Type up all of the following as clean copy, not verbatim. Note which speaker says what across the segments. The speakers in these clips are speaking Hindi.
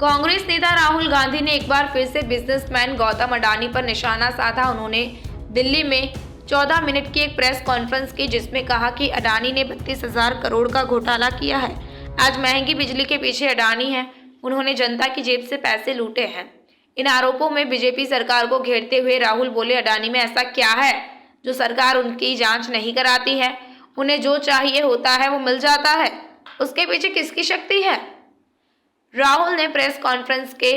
Speaker 1: कांग्रेस नेता राहुल गांधी ने एक बार फिर से बिजनेसमैन गौतम अडानी पर निशाना साधा। उन्होंने दिल्ली में 14 मिनट की एक प्रेस कॉन्फ्रेंस की, जिसमें कहा कि अडानी ने 32,000 करोड़ का घोटाला किया है। आज महंगी बिजली के पीछे अडानी है। उन्होंने जनता की जेब से पैसे लूटे हैं। इन आरोपों में बीजेपी सरकार को घेरते हुए राहुल बोले, अडानी में ऐसा क्या है जो सरकार उनकी जांच नहीं कराती है? उन्हें जो चाहिए होता है वो मिल जाता है। उसके पीछे किसकी शक्ति है? राहुल ने प्रेस कॉन्फ्रेंस के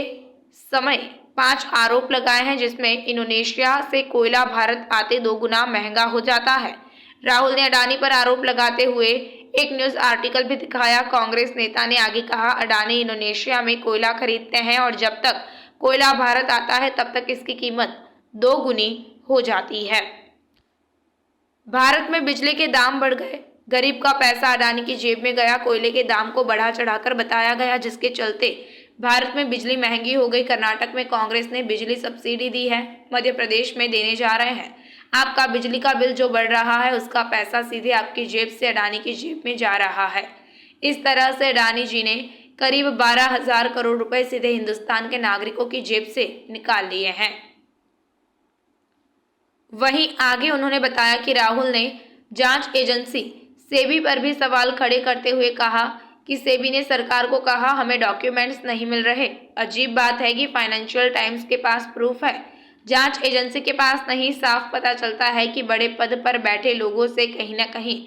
Speaker 1: समय 5 आरोप लगाए हैं, जिसमें इंडोनेशिया से कोयला भारत आते 2 गुना महंगा हो जाता है। राहुल ने अडानी पर आरोप लगाते हुए एक न्यूज आर्टिकल भी दिखाया। कांग्रेस नेता ने आगे कहा, अडानी इंडोनेशिया में कोयला खरीदते हैं और जब तक कोयला भारत आता है तब तक इसकी कीमत 2 गुनी हो जाती है। भारत में बिजली के दाम बढ़ गए, गरीब का पैसा अडानी की जेब में गया। कोयले के दाम को बढ़ा चढ़ाकर बताया गया, जिसके चलते भारत में बिजली महंगी हो गई। कर्नाटक में कांग्रेस ने बिजली सब्सिडी दी है, मध्य प्रदेश में देने जा रहे हैं। आपका बिजली का बिल जो बढ़ रहा है उसका पैसा सीधे आपकी जेब से अडानी की जेब में जा रहा है। इस तरह से अडानी जी ने करीब 12,000 करोड़ रुपए सीधे हिंदुस्तान के नागरिकों की जेब से निकाल लिए हैं। वहीं आगे उन्होंने बताया कि राहुल ने जांच एजेंसी सेबी पर भी सवाल खड़े करते हुए कहा कि सेबी ने सरकार को कहा, हमें डॉक्यूमेंट्स नहीं मिल रहे। अजीब बात है कि फाइनेंशियल टाइम्स के पास प्रूफ है, जांच एजेंसी के पास नहीं। साफ पता चलता है कि बड़े पद पर बैठे लोगों से कहीं न कहीं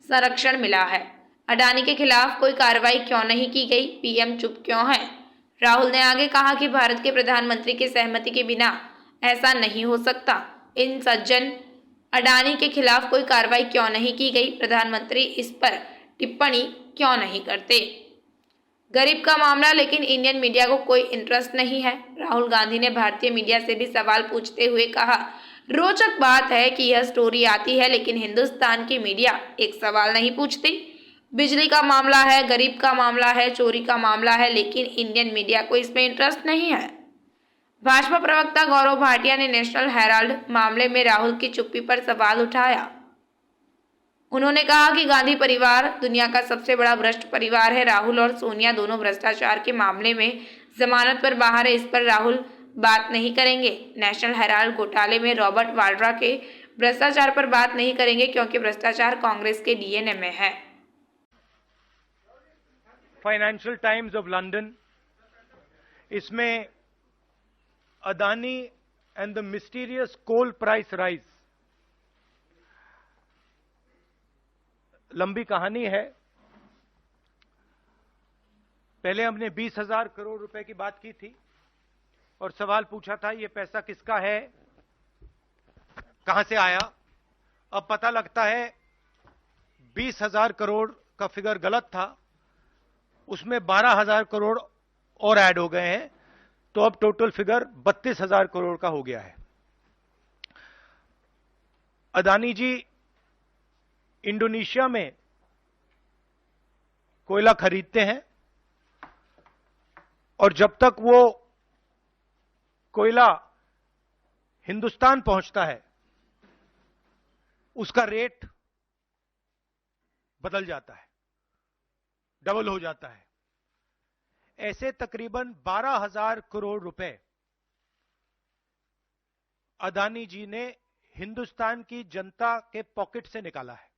Speaker 1: संरक्षण मिला है। अडानी के खिलाफ कोई कार्रवाई क्यों नहीं की गई? पीएम चुप क्यों है? राहुल ने आगे कहा कि भारत के प्रधानमंत्री की सहमति के बिना ऐसा नहीं हो सकता। इन सज्जन अडानी के खिलाफ कोई कार्रवाई क्यों नहीं की गई? प्रधानमंत्री इस पर टिप्पणी क्यों नहीं करते? गरीब का मामला, लेकिन इंडियन मीडिया को कोई इंटरेस्ट नहीं है। राहुल गांधी ने भारतीय मीडिया से भी सवाल पूछते हुए कहा, रोचक बात है कि यह स्टोरी आती है लेकिन हिंदुस्तान की मीडिया एक सवाल नहीं पूछती। बिजली का मामला है, गरीब का मामला है, चोरी का मामला है, लेकिन इंडियन मीडिया को इसमें इंटरेस्ट नहीं है। भाजपा प्रवक्ता गौरव भाटिया ने नेशनल हेराल्ड मामले में राहुल की चुप्पी पर सवाल उठाया। उन्होंने कहा कि गांधी परिवार दुनिया का सबसे बड़ा भ्रष्ट परिवार है। राहुल और सोनिया दोनों भ्रष्टाचार के मामले में जमानत पर बाहर है, इस पर राहुल बात नहीं करेंगे। नेशनल हेराल्ड घोटाले में रॉबर्ट वाड्रा के भ्रष्टाचार पर बात नहीं करेंगे, क्योंकि भ्रष्टाचार कांग्रेस के डीएनए में है।
Speaker 2: फाइनेंशियल टाइम्स ऑफ लंदन, इसमें Adani and the mysterious coal price rise, लंबी कहानी है। पहले हमने 20,000 करोड़ रुपए की बात की थी और सवाल पूछा था, ये पैसा किसका है, कहां से आया। अब पता लगता है 20,000 करोड़ का फिगर गलत था, उसमें 12,000 करोड़ और ऐड हो गए हैं, तो अब टोटल फिगर 32,000 करोड़ का हो गया है। अडानी जी इंडोनेशिया में कोयला खरीदते हैं और जब तक वो कोयला हिंदुस्तान पहुंचता है उसका रेट बदल जाता है, डबल हो जाता है। ऐसे तकरीबन 12,000 करोड़ रुपए अडानी जी ने हिंदुस्तान की जनता के पॉकेट से निकाला है।